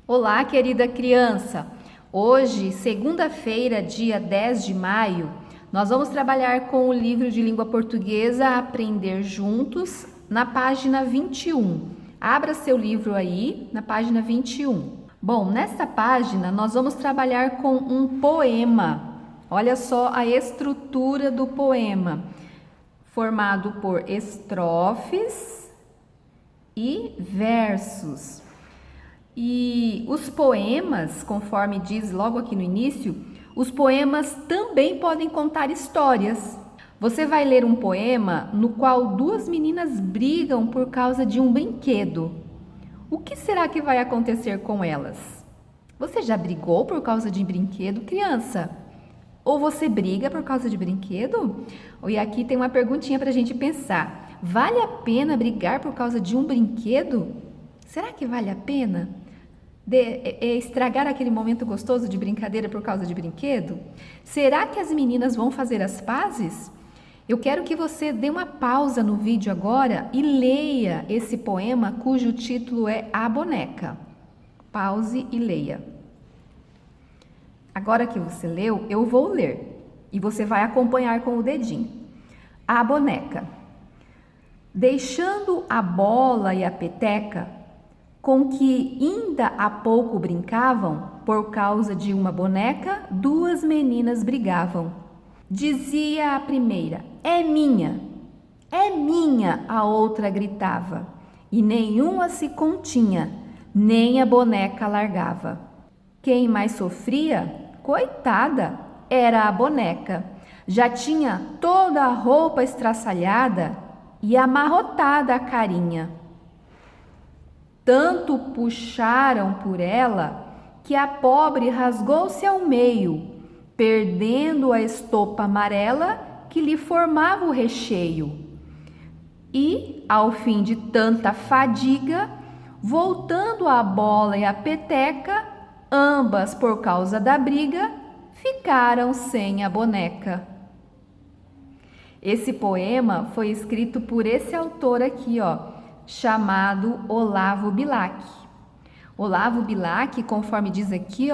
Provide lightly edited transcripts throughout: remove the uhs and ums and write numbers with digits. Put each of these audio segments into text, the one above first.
Olá, querida criança! Hoje, segunda-feira, dia 10 de maio, nós vamos trabalhar com o livro de língua portuguesa Aprender Juntos, na página 21. Abra seu livro aí, na página 21. Bom, nesta página nós vamos trabalhar com um poema. Olha só a estrutura do poema, formado por estrofes e versos. E os poemas, conforme diz logo aqui no início, os poemas também podem contar histórias. Você vai ler um poema no qual duas meninas brigam por causa de um brinquedo. O que será que vai acontecer com elas? Você já brigou por causa de brinquedo, criança? Ou você briga por causa de brinquedo? E aqui tem uma perguntinha para a gente pensar. Vale a pena brigar por causa de um brinquedo? Será que vale a pena estragar aquele momento gostoso de brincadeira por causa de brinquedo? Será que as meninas vão fazer as pazes? Eu quero que você dê uma pausa no vídeo agora e leia esse poema cujo título é A Boneca. Pause e leia. Agora que você leu, eu vou ler e você vai acompanhar com o dedinho. A Boneca. Deixando a bola e a peteca, com que ainda há pouco brincavam, por causa de uma boneca, duas meninas brigavam. Dizia a primeira, é minha, a outra gritava, e nenhuma se continha, nem a boneca largava. Quem mais sofria, coitada, era a boneca. Já tinha toda a roupa estraçalhada e amarrotada a carinha. Tanto puxaram por ela que a pobre rasgou-se ao meio, perdendo a estopa amarela que lhe formava o recheio. E, ao fim de tanta fadiga, voltando a bola e a peteca, ambas por causa da briga, ficaram sem a boneca. Esse poema foi escrito por esse autor aqui, chamado Olavo Bilac. Olavo Bilac, conforme diz aqui,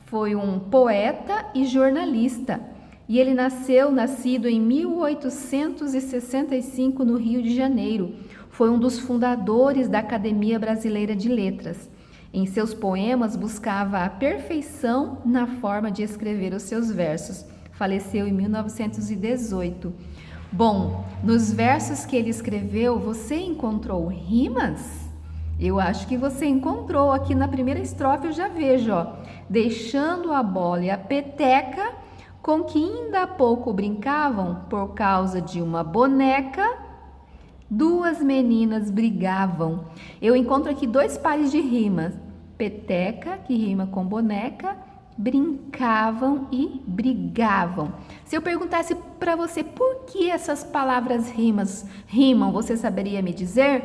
foi um poeta e jornalista. E ele nascido em 1865 no Rio de Janeiro. Foi um dos fundadores da Academia Brasileira de Letras. Em seus poemas buscava a perfeição na forma de escrever os seus versos. Faleceu em 1918. Bom, nos versos que ele escreveu, você encontrou rimas? Eu acho que você encontrou. Aqui na primeira estrofe eu já vejo, deixando a bola e a peteca, com que ainda há pouco brincavam, por causa de uma boneca, duas meninas brigavam. Eu encontro aqui dois pares de rimas. Peteca, que rima com boneca, brincavam e brigavam. Se eu perguntasse para você por que essas palavras rimam, você saberia me dizer?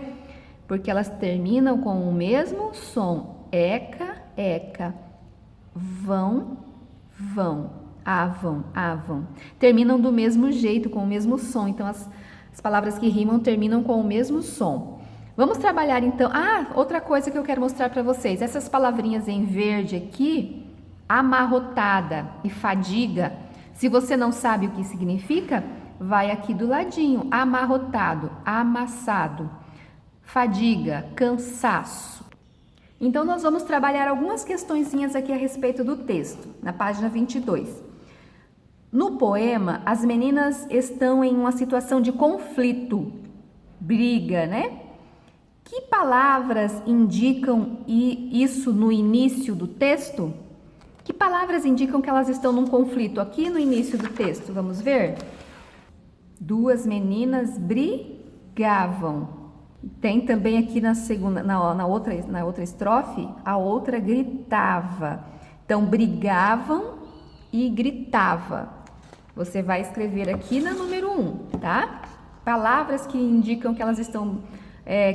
Porque elas terminam com o mesmo som. Eca, eca. Vão, vão. Avam, avam. Terminam do mesmo jeito, com o mesmo som. Então, as palavras que rimam terminam com o mesmo som. Vamos trabalhar então. Outra coisa que eu quero mostrar para vocês. Essas palavrinhas em verde aqui, amarrotada e fadiga, se você não sabe o que significa, vai aqui do ladinho. Amarrotado, amassado. Fadiga, cansaço. Então, nós vamos trabalhar algumas questõezinhas aqui a respeito do texto, na página 22. No poema, as meninas estão em uma situação de conflito, briga, né? Que palavras indicam isso no início do texto? Que palavras indicam que elas estão num conflito aqui no início do texto? Vamos ver? Duas meninas brigavam. Tem também aqui na outra estrofe, a outra gritava. Então, brigavam e gritava. Você vai escrever aqui na número 1, tá? Palavras que indicam que elas estão,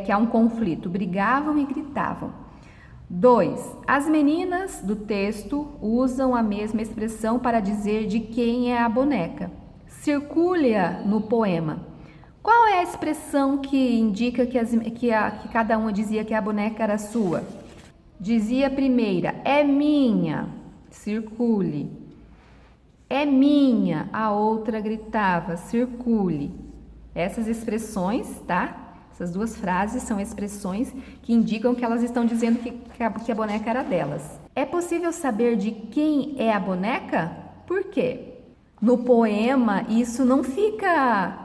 que há um conflito. Brigavam e gritavam. 2. As meninas do texto usam a mesma expressão para dizer de quem é a boneca. Circule-a no poema. Qual é a expressão que indica que cada uma dizia que a boneca era sua? Dizia a primeira, é minha, circule. É minha, a outra gritava, circule. Essas expressões, tá? Essas duas frases são expressões que indicam que elas estão dizendo que a boneca era delas. É possível saber de quem é a boneca? Por quê? No poema, isso não fica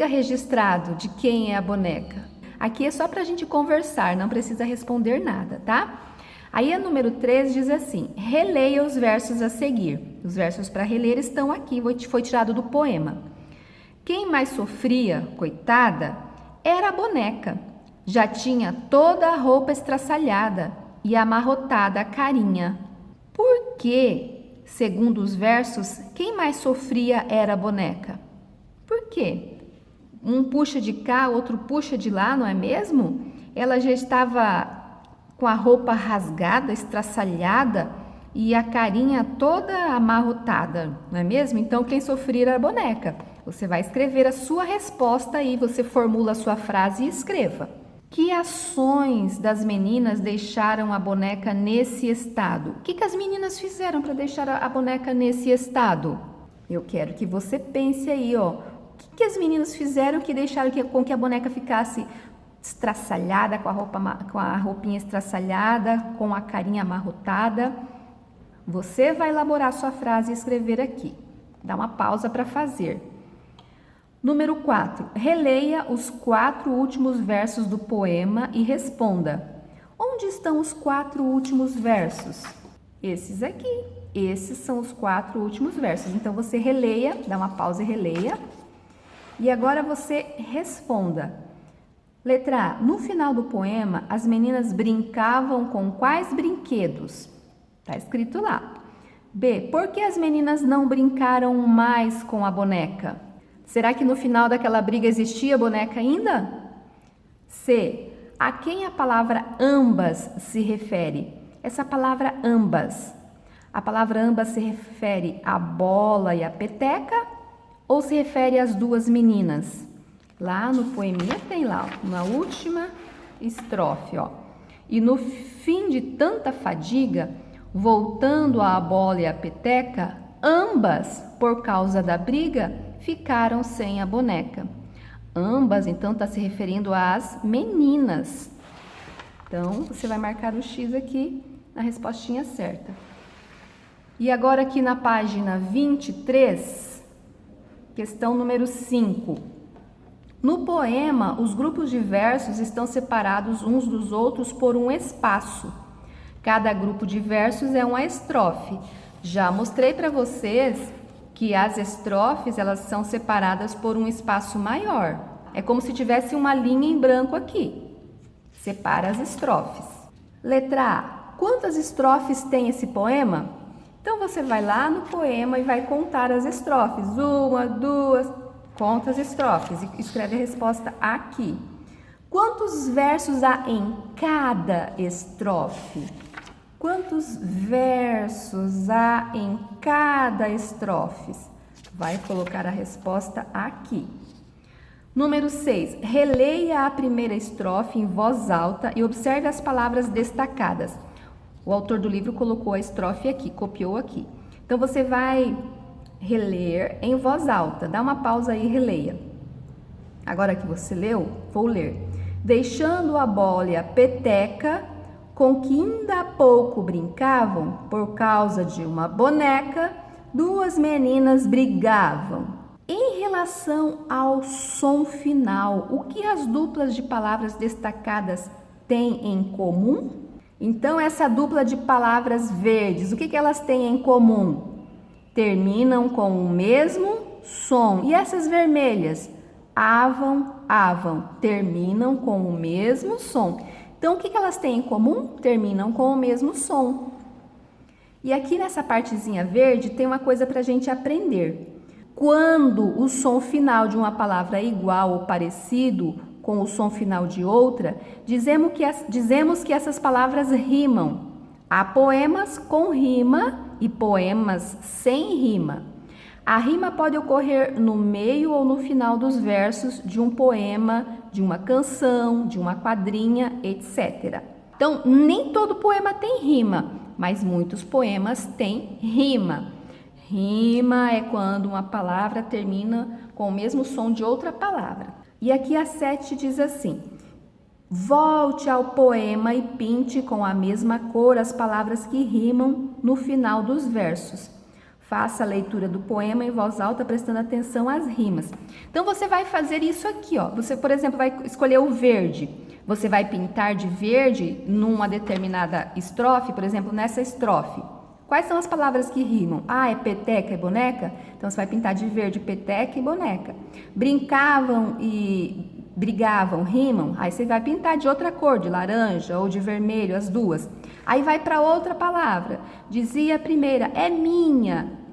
registrado de quem é a boneca. Aqui é só para a gente conversar, não precisa responder nada, tá? Aí a número 3 diz assim, releia os versos a seguir. Os versos para reler estão aqui, foi tirado do poema. Quem mais sofria, coitada, era a boneca. Já tinha toda a roupa estraçalhada e amarrotada a carinha. Por quê? Segundo os versos, quem mais sofria era a boneca. Por quê? Um puxa de cá, outro puxa de lá, não é mesmo? Ela já estava com a roupa rasgada, estraçalhada e a carinha toda amarrotada, não é mesmo? Então, quem sofria era a boneca. Você vai escrever a sua resposta aí, você formula a sua frase e escreva. Que ações das meninas deixaram a boneca nesse estado? O que as meninas fizeram para deixar a boneca nesse estado? Eu quero que você pense aí, ó. O que as meninas fizeram que deixaram com que a boneca ficasse estraçalhada, com a roupinha estraçalhada, com a carinha amarrotada? Você vai elaborar sua frase e escrever aqui. Dá uma pausa para fazer. Número 4. Releia os 4 últimos versos do poema e responda. Onde estão os 4 últimos versos? Esses aqui. Esses são os 4 últimos versos. Então, você releia, dá uma pausa e releia. E agora você responda. Letra A. No final do poema, as meninas brincavam com quais brinquedos? Está escrito lá. B. Por que as meninas não brincaram mais com a boneca? Será que no final daquela briga existia boneca ainda? C. A quem a palavra ambas se refere? Essa palavra ambas. A palavra ambas se refere à bola e à peteca ou se refere às duas meninas? Lá no poeminha tem lá, na última estrofe, ó. E no fim de tanta fadiga, voltando à bola e à peteca, ambas, por causa da briga, ficaram sem a boneca. Ambas, então, está se referindo às meninas. Então, você vai marcar o X aqui na respostinha certa. E agora aqui na página 23, questão número 5. No poema, os grupos de versos estão separados uns dos outros por um espaço. Cada grupo de versos é uma estrofe. Já mostrei para vocês que as estrofes, elas são separadas por um espaço maior. É como se tivesse uma linha em branco aqui. Separa as estrofes. Letra A. Quantas estrofes tem esse poema? Então, você vai lá no poema e vai contar as estrofes. 1, 2, conta as estrofes e escreve a resposta aqui. Quantos versos há em cada estrofe? Quantos versos há em cada estrofe? Vai colocar a resposta aqui. Número 6. Releia a primeira estrofe em voz alta e observe as palavras destacadas. O autor do livro colocou a estrofe aqui, copiou aqui. Então, você vai reler em voz alta. Dá uma pausa aí e releia. Agora que você leu, vou ler. Deixando a bola e a peteca, com que ainda há pouco brincavam, por causa de uma boneca, duas meninas brigavam. Em relação ao som final, o que as duplas de palavras destacadas têm em comum? Então, essa dupla de palavras verdes, o que elas têm em comum? Terminam com o mesmo som. E essas vermelhas? Avam, avam, terminam com o mesmo som. Então, o que elas têm em comum? Terminam com o mesmo som. E aqui nessa partezinha verde tem uma coisa para a gente aprender. Quando o som final de uma palavra é igual ou parecido com o som final de outra, dizemos que essas palavras rimam. Há poemas com rima e poemas sem rima. A rima pode ocorrer no meio ou no final dos versos de um poema, de uma canção, de uma quadrinha, etc. Então, nem todo poema tem rima, mas muitos poemas têm rima. Rima é quando uma palavra termina com o mesmo som de outra palavra. E aqui a 7 diz assim: volte ao poema e pinte com a mesma cor as palavras que rimam no final dos versos. Faça a leitura do poema em voz alta, prestando atenção às rimas. Então, você vai fazer isso aqui, ó. Você, por exemplo, vai escolher o verde. Você vai pintar de verde numa determinada estrofe, por exemplo, nessa estrofe. Quais são as palavras que rimam? Ah, é peteca e boneca? Então, você vai pintar de verde peteca e boneca. Brincavam e brigavam, rimam? Aí você vai pintar de outra cor, de laranja ou de vermelho, as duas. Aí vai para outra palavra. Dizia a primeira, é minha,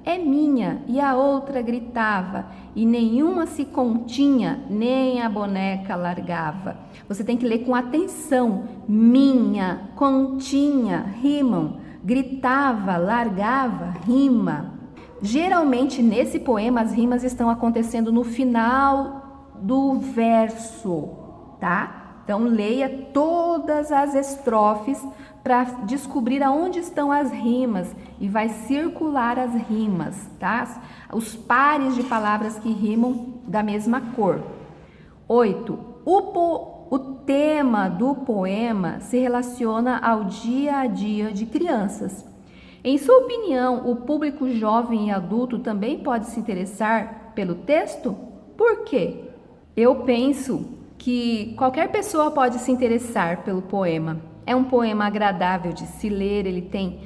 e a outra gritava, e nenhuma se continha, nem a boneca largava. Você tem que ler com atenção. Minha, continha, rimam. Gritava, largava, rima. Geralmente, nesse poema, as rimas estão acontecendo no final do verso, tá? Então, leia todas as estrofes para descobrir aonde estão as rimas e vai circular as rimas, tá? Os pares de palavras que rimam da mesma cor. 8. O tema do poema se relaciona ao dia a dia de crianças. Em sua opinião, o público jovem e adulto também pode se interessar pelo texto? Por quê? Eu penso que qualquer pessoa pode se interessar pelo poema. É um poema agradável de se ler, ele tem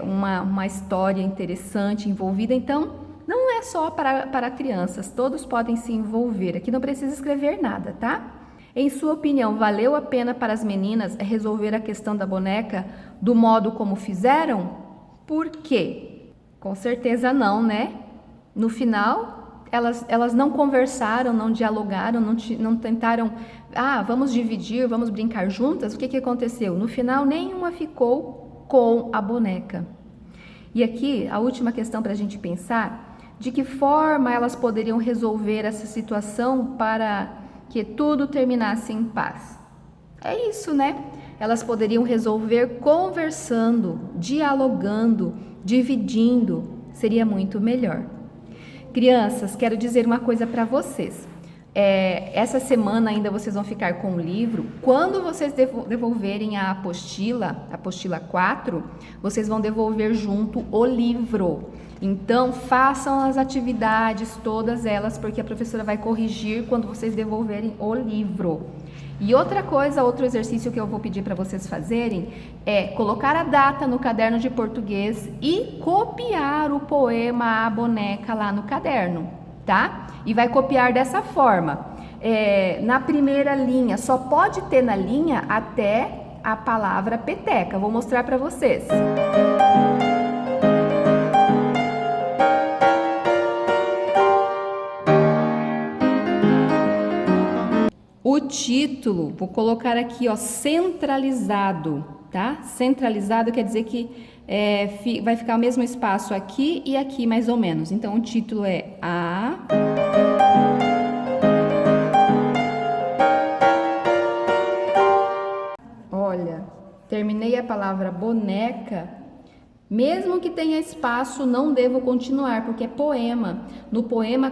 uma história interessante envolvida, então não é só para crianças, todos podem se envolver. Aqui não precisa escrever nada, tá? Em sua opinião, valeu a pena para as meninas resolver a questão da boneca do modo como fizeram? Por quê? Com certeza não, né? No final, elas não conversaram, não dialogaram, não tentaram, vamos dividir, vamos brincar juntas. O que aconteceu? No final, nenhuma ficou com a boneca. E aqui, a última questão para a gente pensar, de que forma elas poderiam resolver essa situação para que tudo terminasse em paz? É isso, né? Elas poderiam resolver conversando, dialogando, dividindo, seria muito melhor. Crianças, quero dizer uma coisa para vocês. Essa semana ainda vocês vão ficar com o livro. Quando vocês devolverem a apostila 4, vocês vão devolver junto o livro. Então, façam as atividades, todas elas, porque a professora vai corrigir quando vocês devolverem o livro. E outra coisa, outro exercício que eu vou pedir para vocês fazerem é colocar a data no caderno de português e copiar o poema A Boneca lá no caderno, tá? E vai copiar dessa forma. Na primeira linha, só pode ter na linha até a palavra peteca. Vou mostrar para vocês. O título, vou colocar aqui, ó, centralizado, tá? Centralizado quer dizer que vai ficar o mesmo espaço aqui e aqui, mais ou menos. Então, o título é A... Olha, terminei a palavra boneca. Mesmo que tenha espaço, não devo continuar, porque é poema. No poema,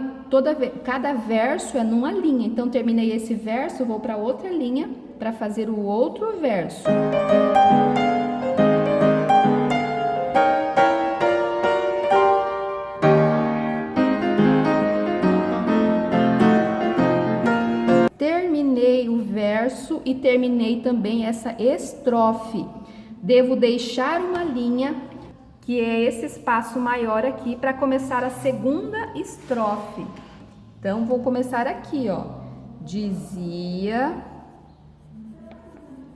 cada verso é numa linha. Então, terminei esse verso, vou para outra linha para fazer o outro verso. Terminei o verso e terminei também essa estrofe. Devo deixar uma linha, que é esse espaço maior aqui, para começar a segunda estrofe. Então, vou começar aqui, ó. Dizia...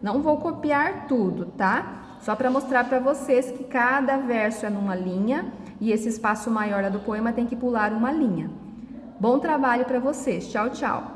Não vou copiar tudo, tá? Só para mostrar para vocês que cada verso é numa linha e esse espaço maior do poema tem que pular uma linha. Bom trabalho para vocês. Tchau, tchau.